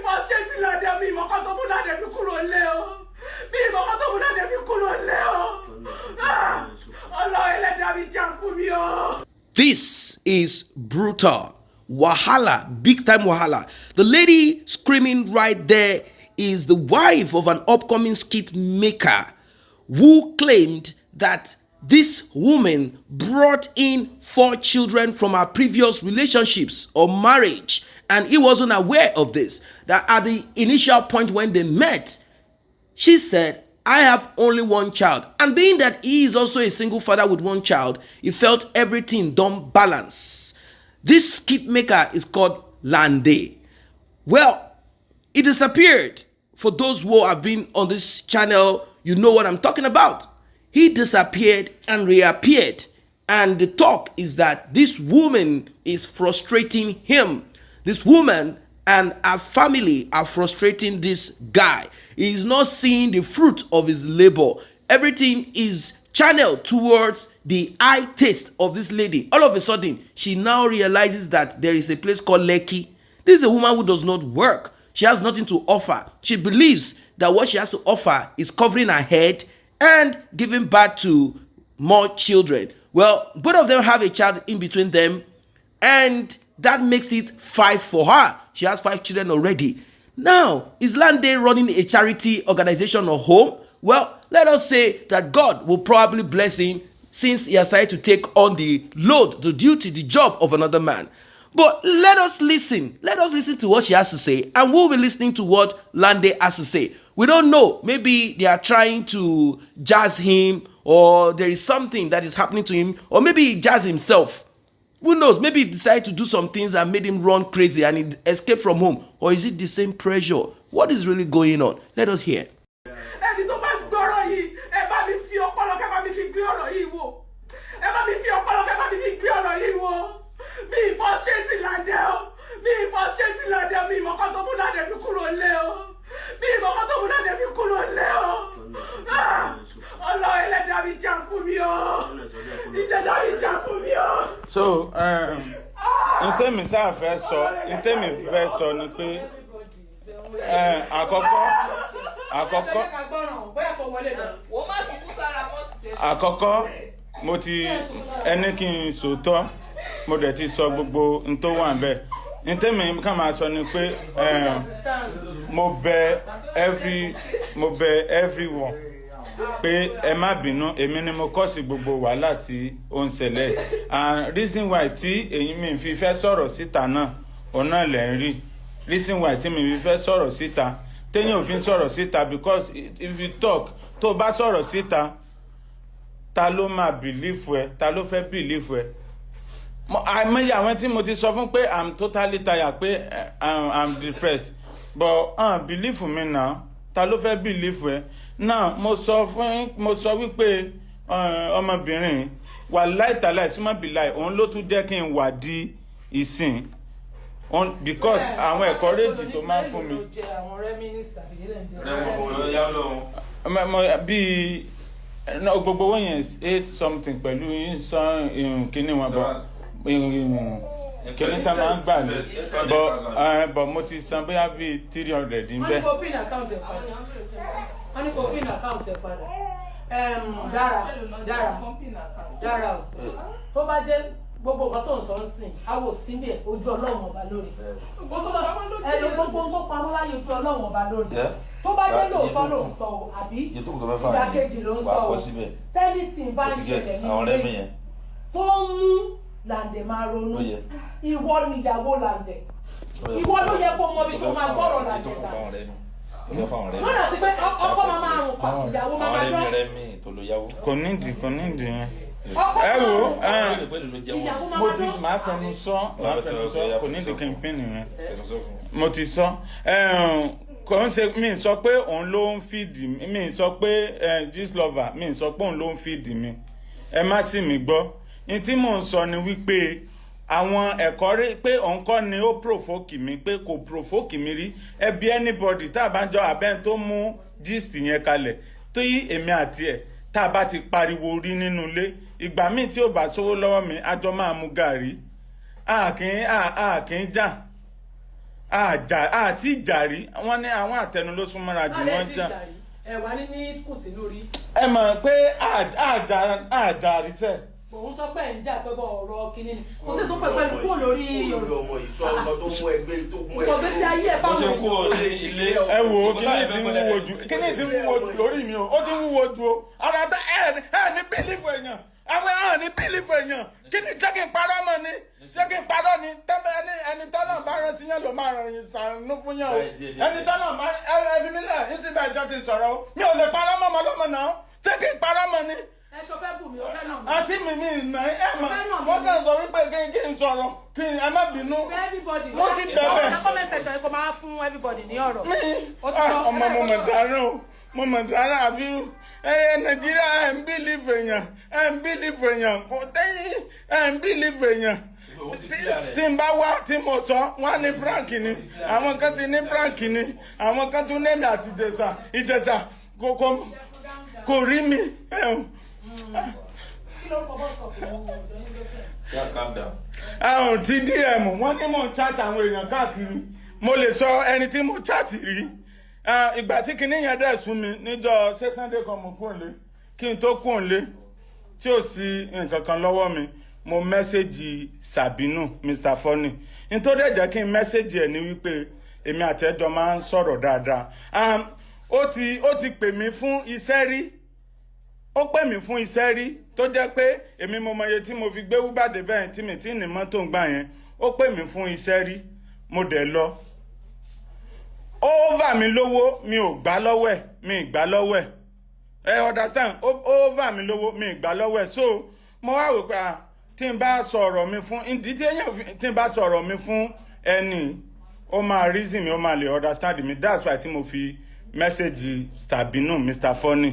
frustrating Lande mi mo kan tó mú Lande fi kúrò lé o. Mi mo kan tó mú Lande fi kúrò lé o. Ọlọ́run Ẹlẹ́dàá mi jà fún mi o. This is brutal. Wahala, big time wahala. The lady screaming right there is the wife of an upcoming skit maker who claimed that this woman brought in 4 children from her previous relationships or marriage, and he wasn't aware of this. That at the initial point when they met, she said, I have only 1 child. And being that he is also a single father with 1 child, he felt everything don't balance. This skit maker is called Lande. Well, he disappeared. For those who have been on this channel, you know what I'm talking about. He disappeared and reappeared. And the talk is that this woman is frustrating him. This woman and her family are frustrating this guy. He is not seeing the fruit of his labor. Everything is channeled towards the eye taste of this lady. All of a sudden, she now realizes that there is a place called Lekki. This is a woman who does not work. She has nothing to offer. She believes that what she has to offer is covering her head and giving birth to more children. Well, both of them have a child in between them, and that makes it 5 for her. She has 5 children already. Now, is Lande running a charity organization or home? Well, let us say that God will probably bless him since he has decided to take on the load, the duty, the job of another man. But let us listen. Let us listen to what she has to say, and we'll be listening to what Lande has to say. We don't know. Maybe they are trying to jazz him, or there is something that is happening to him, or maybe he jazz himself. Who knows? Maybe he decided to do some things that made him run crazy and he escaped from home. Or is it the same pressure? What is really going on? Let us hear. Ẹni tó bá gbọ́rọ̀ yìí, ẹ bá mi fi ọpọlọ kẹ́ bá mi fi gbé ọ̀rọ̀ yìí wò. Ẹ bá mi fi ọpọlọ kẹ́ bá mi fi gbé ọ̀rọ̀ yìí wò. Mi frustrating Lande o. Mi frustrating Lande o. Mi mọ̀ kan tó mú Lande fi kúrò lé o. Mi mọ̀ kan tó mú Lande fi kúrò lé o. Ọlọ́run Ẹlẹ́dàá mi jà fún mi o. Ìṣẹ̀dá mi jà fún mi o. So, ntẹ́mi sáà fẹ́ sọ, ntẹ́mi fẹ́ sọ ni pé àkọ́kọ́ mo ti ẹni kí n sòótọ́, mo dẹ̀ ti sọ gbogbo n tó wà ńbẹ̀. Ntẹ́mi ká máa sọ ni pé mo bẹ̀ everyone pé ẹ má bínú, èmi ni mo kọ́ sí gbogbo wàhálà tí ó ń ṣẹlẹ̀. And reason why tí èyí mi fi fẹ́ sọ̀rọ̀ síta náà ọ̀nà lẹ̀ ń rí. Reason why tí mi fi fẹ́ sọ̀rọ̀ síta téyàn ò fi sọ̀rọ̀ síta, because if you talk tó bá sọ̀rọ̀ síta, ta ló máa believe ẹ, ta ló fẹ́ believe ẹ. Àìmọye àwọn tí mo ti sọ fún pé I'm totally tired, pé I'm depressed, but believe me now, ta ló fẹ́ believe ẹ. Now mo sọ wípé ọmọbìnrin wà láìtàláì sí mọ́ bí láì, òun ló tún jẹ́ kí n wà di ìsìn, because àwọn ẹ̀kọ́ réjì tó máa ń fún mi bí gbogbo wọ́n yẹn 8 something pẹ̀lú ìsàn kíní wọn bọ̀ kíní tá máa ń gbà lé, but mo ti san bóyá bí 300 ń bẹ́. Wọ́n ní kò pín àkáǹtì ẹ̀ padà. Dára o. Tó bá jẹ́ gbogbo nǹkan tó ń sọ ń sìn, a wò síbẹ̀ ojú Ọlọ́run ọba lórí. Gbogbo tó pamọ́ láyé ojú Ọlọ́run ọba lórí. Tó bá jẹ́ lóòótọ́ ló ń sọ o, àbí ìdákejì ló ń sọ o. Tẹ́lítì bá ń ṣẹlẹ̀ ní ilé tó ń mú Lande máa ronú. Ìwọ ni ìyàwó Lande. Ìwọ ló yẹ kó mọ bí tó máa gbọ́rọ̀ Lande dà. Lọ́nà sí pé ọkọ máa rùn pa, ìyàwó máa dán. Kò nídìí yẹn. Ẹ wo, mo ti máa fẹnu sọ, kò nídìí kí n pín nìyẹn. Mo ti sọ. Kò ń ṣe, mi sọ pé òun ló ń fìdí mi, mi sọ pé gist lover, mi sọ pé òun ló ń fìdí mi. Ẹ má sì mí gbọ́. Ní tí mò ń sọ ni wípé àwọn ẹ̀kọ́ rí pé òun kọ́ ni ó provoke mi, pé kò provoke mi rí. Ẹbí anybody tá a bá jọ abẹ́ tó mú gist yẹn kalẹ̀ tó yí èmi àti ẹ̀ tá a bá ti pariwo rí nínú ilé, ìgbà míì tí ó bá sówó lọ́wọ́ mi a jọ máa mu gàrí, a kì í jà. àti ìjàrí wọ́n ní àwọn àtẹnu ló súnmọ́ra jù wọ́n jà. ẹ̀wà ní kù sínú rí. ẹ mọ̀ pé àjàrí sẹ̀. òun sọ pé ń jà pé bọ ọ̀rọ̀ kínní ni kò sí tó pẹ pẹ̀lú kúrò lórí ìsọgbésí ayé ẹ fáwọn èèyàn. ẹ wo kíní ti ń wúwo jù lórí mi o ó ti ń wúwo jù o ara tẹ ẹ ní bílífù èèyàn àwọn èèyàn ní bílífù èèyàn kí ni jẹ́ kí n parọ́ mọ́ ni jẹ́ kí n parọ́ ni tẹ́lẹ̀ ẹni tọ́lọ̀ bá rán sí yẹn ló máa ràn yín sànú fún yẹn o ẹni tọ́lọ̀ bá ẹbí mi lẹ̀ yín sì bá ìjọ kí n sọ̀rọ̀ o mi ò lè parọ́ mọ́ ọmọlọ́mọ náà jẹ́ kí n parọ́ mọ́ ni. ẹ ṣọ fẹ́ bù mí ó fẹ́ nà mí. àti mi ìnà ẹ mọ̀ wọ́n kàn sọ wípé kí n sọ̀rọ̀ kí ẹ má bínú. mo ti bẹ̀rẹ̀. ẹ comment section yìí kò máa fún everybody ní ọ̀rọ̀. ọmọ mo mọ̀ dáná o mo mọ̀ dáná àbí nàìjíríà ẹ̀ ń bílífù èèyàn kò tẹ́yìn ẹ̀ ń bílífù èèyàn tí n bá wá tí mo sọ wọn ní prank ni àwọn kan ti ní prank ni àwọn kan tún nẹ́ẹ̀mí àti ìjẹsà kò rí mi. àwọn ti dm wọn ní mò ń chat àwọn èèyàn káàkiri mo lè sọ ẹni tí mo chat rí ìgbà tí kinní yẹn dẹ̀ sún mi níjọ́ ṣé Sunday kan mo kúrò lé kí n tó kúrò lé tí ò sí nǹkan kan lọ́wọ́ mi mo mẹ́sẹ̀jì Sàbínù Mr. Funny nítorí ẹ̀jẹ̀ kí n mẹ́sẹ̀jì ẹ̀ ní wípé èmi àtẹ́jọ́ máa ń sọ̀rọ̀ dáadáa ó ti pè mí fún iṣẹ́ rí ó pè mí fún iṣẹ́ rí tó jẹ́ pé èmi mo mọye tí mo fi gbé wúbàdé bẹ́ẹ̀ tí mi tí ní mọ́tò ń gbà yẹn ó pè mí fún iṣẹ́ rí mo dẹ̀ lọ ó bà mí lówó mi ò gbà lọ́wọ́ ẹ̀ mi ì gbà lọ́wọ́ ẹ̀ understand ó bà mí lówó mi ì gbà lọ́wọ́ ẹ̀ so mo wá wò pé tí n bá sọ̀rọ̀ mi fún ìdíje èèyàn tí n bá sọ̀rọ̀ mi fún ẹni ó máa reason mi ó máa lè understand mi that's why tí mo fi mẹ́sẹ̀gì Sàbínù Mr. Funny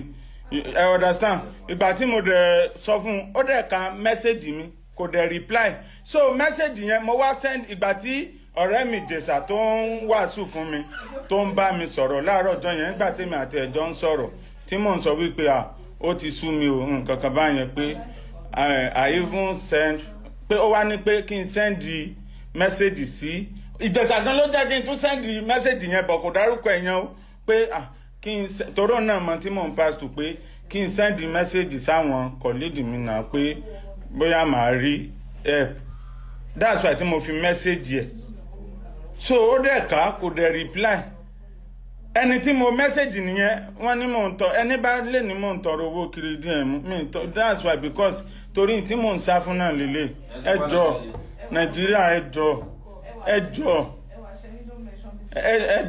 ẹ understand ìgbà tí mo dẹ̀ sọ fún ó dẹ̀ ka mẹ́sẹ̀gì mi kò dẹ̀ reply so mẹ́sẹ̀gì yẹn mo wá send ìgbà tí ọ̀rẹ́ mi Jèsà tó ń wàásù fún mi tó ń bá mi sọ̀rọ̀ láàárọ̀ ọjọ́ yẹn nígbà tèmi àti ẹ̀jọ́ ń sọ̀rọ̀ tí mò ń sọ wípé ó ti sú mi o nǹkan kan báyẹn pé I even send pé ó wá ní pé kí n send mẹ́sẹ̀gì sí Ìjẹ̀sà gan ló jẹ́ kí n tún send mẹ́sẹ̀gì yẹn bọ̀ kò dárúkọ ẹ̀yẹn o pé kí n toró náà mọ tí mò ń pass to pé kí n send mẹ́sẹ̀gì sáwọn colleague mi náà pé bóyá màá rí help that's why tí mo fi mẹ́sẹ̀gì ẹ̀ so ó dẹ̀ ká kò dẹ̀ reply ẹni tí mo mẹ́sẹ̀gì nìyẹn wọ́n ní mò ń tọ ẹni bá lè ní mò ń tọrọ owó kiri díẹ̀ mi tọ that's why because torí tí mò ń sá fún náà lélẹ̀ ẹ jọ̀ọ́ Nàìjíríà ẹ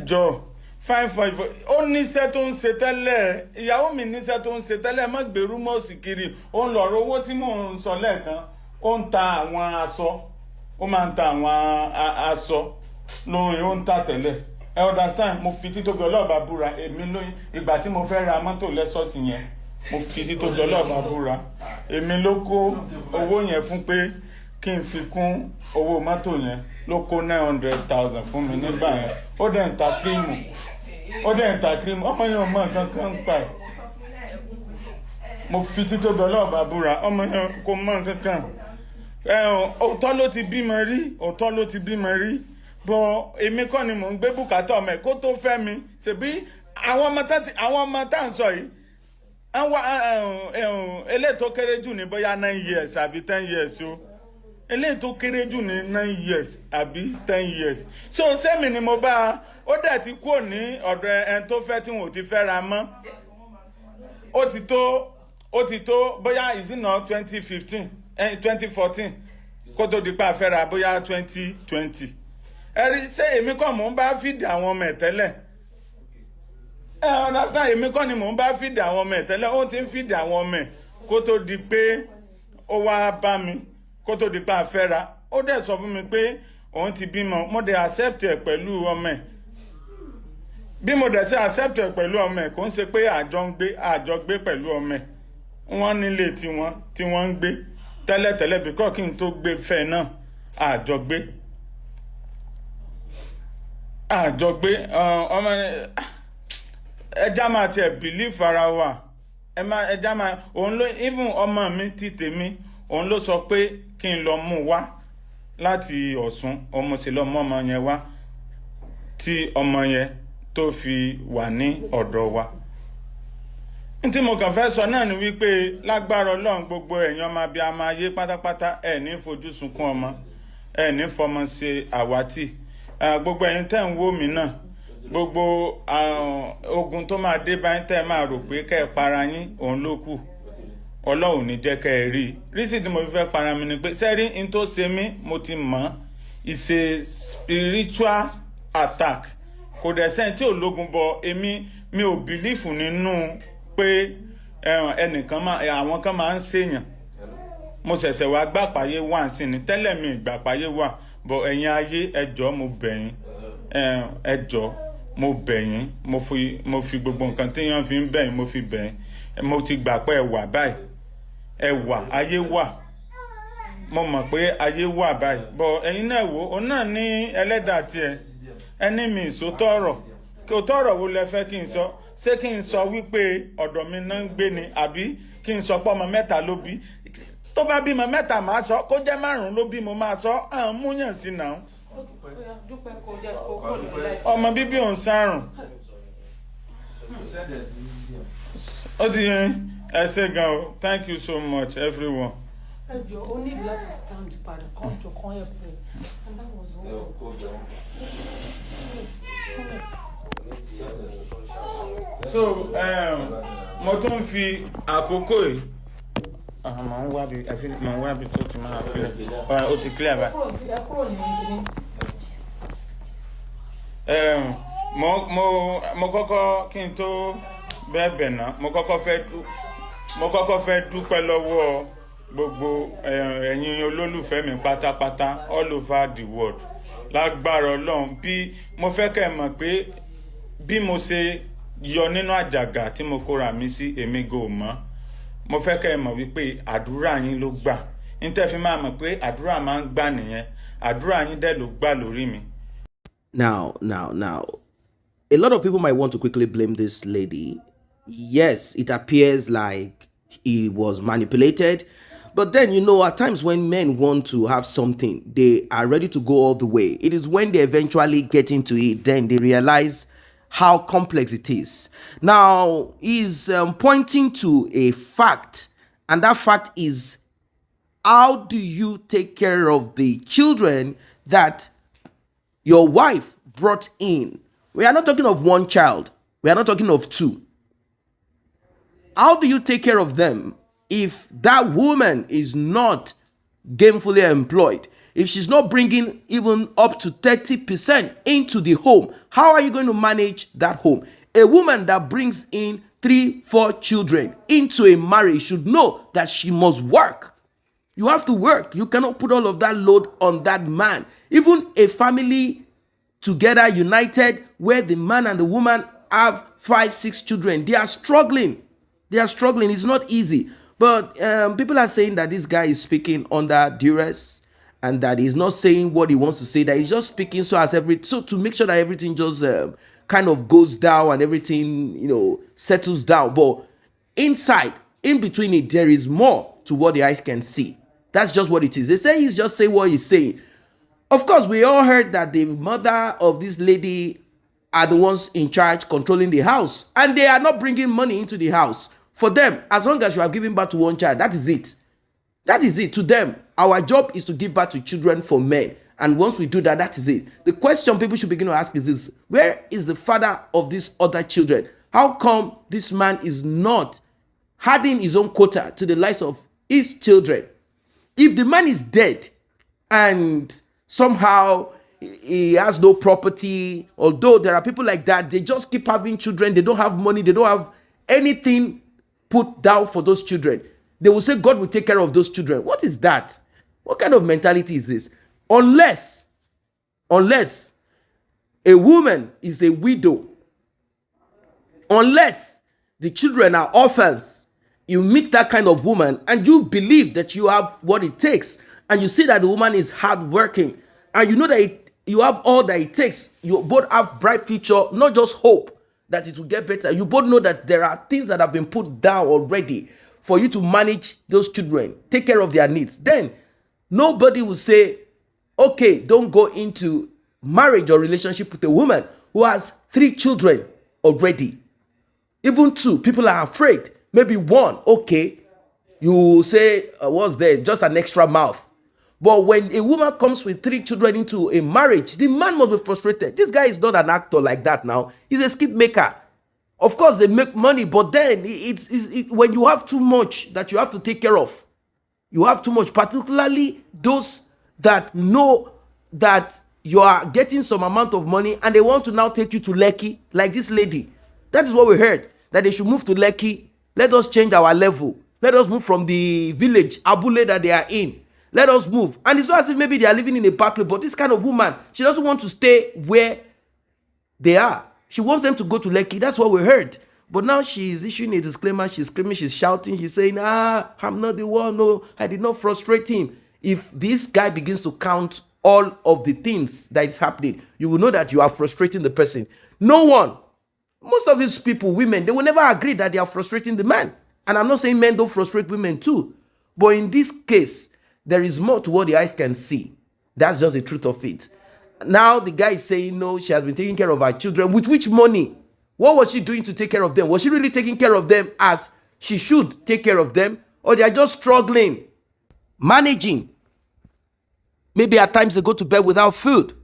jọ̀ọ́ 544 ó níṣẹ́ tó ń ṣe tẹ́lẹ̀ ìyàwó mi níṣẹ́ tó ń ṣe tẹ́lẹ̀ má gbèrú mọ́ọ̀sì kiri ó ń lọ̀rọ̀ owó tí mò ń sọ lẹ́ẹ̀kan ó ń ta àwọn aṣọ ó máa ń ta àwọn aṣọ lóyún ó ń ta tẹ́lẹ̀ ẹ understand mo fi títóbi ọlọ́ọ̀bá búra èmi lóyún ìgbà tí mo fẹ́ ra mọ́tò lẹ́sọ̀ọ̀sì yẹn mo fi títóbi ọlọ́ọ̀bá búra èmi ló kó owó yẹn fún pé kí n fi kún owó mọ́tò yẹn ló kó 900,000 fún mi nígbà yẹn ó dẹ̀ ń ta kírímù ọmọ yẹn ò mọ nǹkan kan ń pa ẹ̀ mo fi títóbi ọlọ́ọ̀bá búra ọmọ yẹn kò mọ nǹkan kan òótọ́ ló ti bímọ rí bọ́ èmi kọ́ ni mò ń gbé bùkátà ọmọ ẹ̀ kó tó fẹ́ mi ṣèbí àwọn ọmọ tá à ń sọ yìí eléyìí tó kéré jù ní bóyá 9 years àbí 10 years o eléyìí tó kéré jù ní 9 years àbí 10 years so sẹ́mi ni mo bá ó dẹ̀ ti kúrò ní ọ̀dọ̀ ẹni tó fẹ́ tí wọn ò ti fẹ́ ra mọ́ ó ti tó bóyá ìsìnà 2014 kó tó di pa àfẹ́ra bóyá 2020 ẹ̀rí ṣé èmi kọ́ mò ń bá fìdí àwọn ọmọ ẹ̀ tẹ́lẹ̀ understand èmi kọ́ ni mò ń bá fìdí àwọn ọmọ ẹ̀ tẹ́lẹ̀ ó ti ń fìdí àwọn ọmọ ẹ̀ kó tó di pé ó wá bá mi kó tó di pa àfẹ́ra ó dẹ̀ sọ fún mi pé òun ti bímọ mo dẹ̀ accept ẹ̀ pẹ̀lú ọmọ ẹ̀ bí mo dẹ̀ ṣe accept ẹ̀ pẹ̀lú ọmọ ẹ̀ kò ń ṣe pé àjọ gbé pẹ̀lú ọmọ ẹ̀ wọ́n nílé tí wọ́n ń gbé tẹ́lẹ̀tẹ́lẹ̀ bí kọ́ kí n tó gbé fẹ́ náà àjọ gbé ọmọ ẹja máa tiẹ̀ believe ara wa ẹja máa òun ló even ọmọ mi ti tèmi òun ló sọ pé kí n lọ mú wá láti Ọ̀ṣun ọmọ sì lọ mọ́ ọmọ yẹn wá tí ọmọ yẹn tó fi wà ní ọ̀dọ̀ wa. Ntí mo kàn fẹ́ sọ náà ni wípé lágbára Ọlọ́run gbogbo ẹ̀yin ọmọ abiyamọ ayé pátápátá ẹ̀ ní fojú sunkún ọmọ, ẹ̀ ní fọmọ ṣe àwátì. Gbogbo ẹ̀yin tẹ́ ń wò mí náà, gbogbo ogun tó máa dé báyìí tẹ́ máa rò pé kẹ́ ẹ para yín òun ló kù. Ọlọ́run ní jẹ́ kẹ́ ẹ rí. Rísì tí mo fi fẹ́ para mi ni pé sẹ́rí n tó ṣe mí mo ti mọ̀, it's a spiritual attack. Kò dẹ̀ sẹ́ni tí ò lógun bọ èmi mi ò bìlífù nínú pé ẹnìkan àwọn kan máa ń ṣèyàn. Mo ṣẹ̀ṣẹ̀ wá gbàpáyé wà sí ni tẹ́lẹ̀ mi ìgbàpáyé wà bọ̀ ẹ̀yin ayé ẹ jọ̀ọ́ mo bẹ̀ yín, ẹ jọ̀ọ́ mo bẹ̀ yín, mo fi gbogbo nǹkan téèyàn fi ń bẹ̀ yín mo fi bẹ̀ yín. Mo ti gbà pé ẹ wà báyìí, ẹ wà, ayé wà, mo mọ̀ pé ayé wà báyìí bọ̀ ẹ̀yin náà wò ó náà ní ẹlẹ́dàá tiẹ̀ ẹni mi ìsòtọ́ ọ̀rọ̀ kí o tọ̀rọ̀ wo lẹ fẹ́ kí n sọ. Ṣé kí n sọ wípé ọ̀dọ̀ mi náà ń gbé ni àbí kí n sọ pé ọmọ mẹ́ta ló bí? Tó bá bímọ mẹ́ta máa sọ, kó jẹ́ 5 ló bí mo máa sọ, à ń múyàn sí náà. Ọmọ bíbí òun sárùn. Ó ti yẹn ẹ ṣé gan o, thank you so much everyone. Ẹjọ́ ó ní láti stand padà kan tó kan yẹn pé and that was all. So mo tún fi àkókò yìí màá ń wá bí tó ti máa fi ó ti clear bá. Mo kọ́kọ́ kí n tó bẹ́ẹ̀ náà mo kọ́kọ́ fẹ́ dúpẹ́ lọ́wọ́ gbogbo ẹ̀yin olólùfẹ́ mi pátápátá all over the world. Lágbára Ọlọ́run bí mo fẹ́ kẹ́ mọ̀ pé bí mo ṣe yọ nínú àjàgà tí mo kóra mi sí èmi go mọ́. Mo fẹ́ kẹ́ mọ̀ wípé àdúrà yín ló gbà. N tẹ́ fi máa mọ̀ pé àdúrà máa ń gbà nìyẹn. Àdúrà yín dẹ̀ ló gbà lórí mi. Now, a lot of people might want to quickly blame this lady. Yes, it appears like he was manipulated. But then, you know, at times when men want to have something, they are ready to go all the way. It is when they eventually get into it, then they realize how complex it is. Now, he's pointing to a fact, and that fact is, how do you take care of the children that your wife brought in? We are not talking of one child. We are not talking of 2. How do you take care of them if that woman is not gainfully employed? If she's not bringing even up to 30% into the home, how are you going to manage that home? A woman that brings in 3-4 children into a marriage should know that she must work. You have to work. You cannot put all of that load on that man. Even a family together, united, where the man and the woman have 5-6 children, they are struggling. They are struggling. It's not easy. But people are saying that this guy is speaking under duress and that he's not saying what he wants to say, that he's just speaking so to make sure that everything just kind of goes down and everything, you know, settles down. But inside, in between it, there is more to what the eyes can see. That's just what it is. They say he's just saying what he's saying. Of course, we all heard that the mother of this lady are the ones in charge controlling the house, and they are not bringing money into the house. For them, as long as you have given birth to one child, that is it. That is it. To them, our job is to give birth to children for men. And once we do that, that is it. The question people should begin to ask is this: where is the father of these other children? How come this man is not adding his own quota to the lives of his children? If the man is dead and somehow he has no property, although there are people like that, they just keep having children, they don't have money, they don't have anything put down for those children. They will say God will take care of those children. What is that? What kind of mentality is this? Unless a woman is a widow, unless the children are orphans, you meet that kind of woman and you believe that you have what it takes, and you see that the woman is hardworking, and you know that you have all that it takes. You both have bright future, not just hope that it will get better. You both know that there are things that have been put down already for you to manage those children, take care of their needs. Then nobody will say, okay, don't go into marriage or relationship with a woman who has 3 children already. Even 2, people are afraid. Maybe 1, okay, you say, what's there? Just an extra mouth. But when a woman comes with 3 children into a marriage, the man must be frustrated. This guy is not an actor like that now. He's a skit maker. Of course, they make money, but then when you have too much that you have to take care of, you have too much, particularly those that know that you are getting some amount of money and they want to now take you to Lekki, like this lady. That is what we heard, that they should move to Lekki. Let us change our level. Let us move from the village, Abule, that they are in. Let us move. And it's not as if maybe they are living in a bad place, but this kind of woman, she doesn't want to stay where they are. She wants them to go to Lekki. That's what we heard. But now she is issuing a disclaimer. She's screaming, she's shouting, she's saying, I'm not the one. No, I did not frustrate him. If this guy begins to count all of the things that is happening, you will know that you are frustrating the person. No one, most of these people, women, they will never agree that they are frustrating the man. And I'm not saying men don't frustrate women too. But in this case, there is more to what the eyes can see. That's just the truth of it. Now the guy is saying, no, she has been taking care of her children. With which money? What was she doing to take care of them? Was she really taking care of them as she should take care of them? Or they are just struggling, managing? Maybe at times they go to bed without food.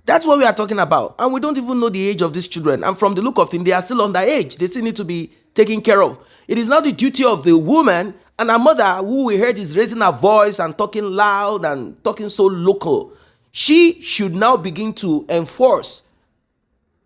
That's what we are talking about. And we don't even know the age of these children. And from the look of things, they are still underage. They still need to be taken care of. It is now the duty of the woman and her mother, who we heard is raising her voice and talking loud and talking so local. She should now begin to enforce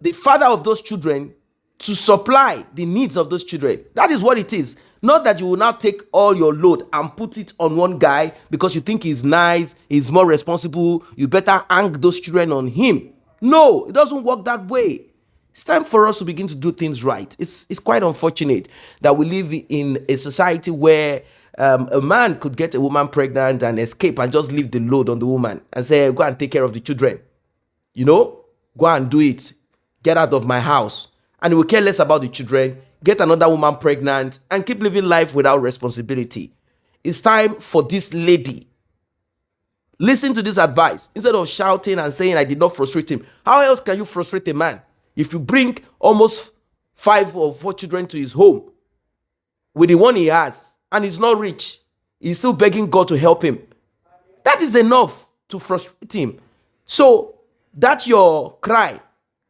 the father of those children to supply the needs of those children. That is what it is. Not that you will now take all your load and put it on one guy because you think he's nice, he's more responsible, you better hang those children on him. No, it doesn't work that way. It's time for us to begin to do things right. It's quite unfortunate that we live in a society where a man could get a woman pregnant and escape and just leave the load on the woman and say, go and take care of the children. You know, go and do it. Get out of my house. And he will care less about the children, get another woman pregnant, and keep living life without responsibility. It's time for this lady. Listen to this advice. Instead of shouting and saying, I did not frustrate him. How else can you frustrate a man? If you bring almost 5 or 4 children to his home with the one he has, and he's not rich, he's still begging God to help him. That is enough to frustrate him. So that's your cry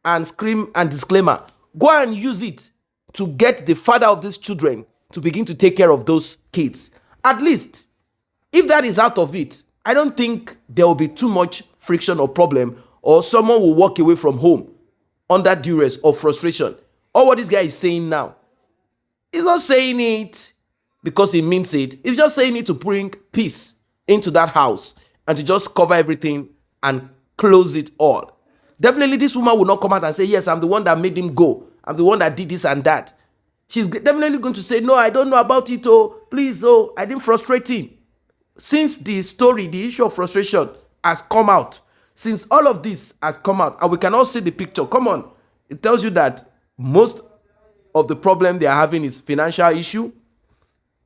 and scream and disclaimer. Go and use it to get the father of these children to begin to take care of those kids. At least, if that is out of it, I don't think there will be too much friction or problem, or someone will walk away from home under duress or frustration. Or what this guy is saying now, he's not saying it because he means it. He's just saying it to bring peace into that house and to just cover everything and close it all. Definitely this woman will not come out and say, yes, I'm the one that made him go. I'm the one that did this and that. She's definitely going to say, no, I don't know about it. Oh, please, oh, I didn't frustrate him. Since the story, the issue of frustration has come out, since all of this has come out, and we can all see the picture, come on, it tells you that most of the problem they are having is financial issue,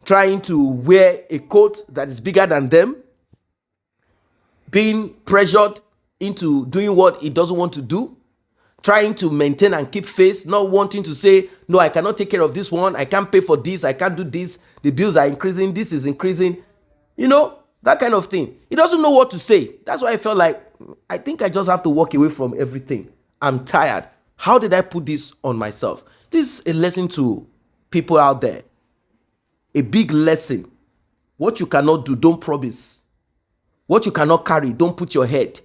trying to wear a coat that is bigger than them, being pressured into doing what he doesn't want to do, trying to maintain and keep face, not wanting to say, no, I cannot take care of this one, I can't pay for this, I can't do this, the bills are increasing, this is increasing, you know, that kind of thing. He doesn't know what to say. That's why I felt like, I think I just have to walk away from everything. I'm tired. How did I put this on myself? This is a lesson to people out there. A big lesson. What you cannot do, don't promise. What you cannot carry, don't put your head.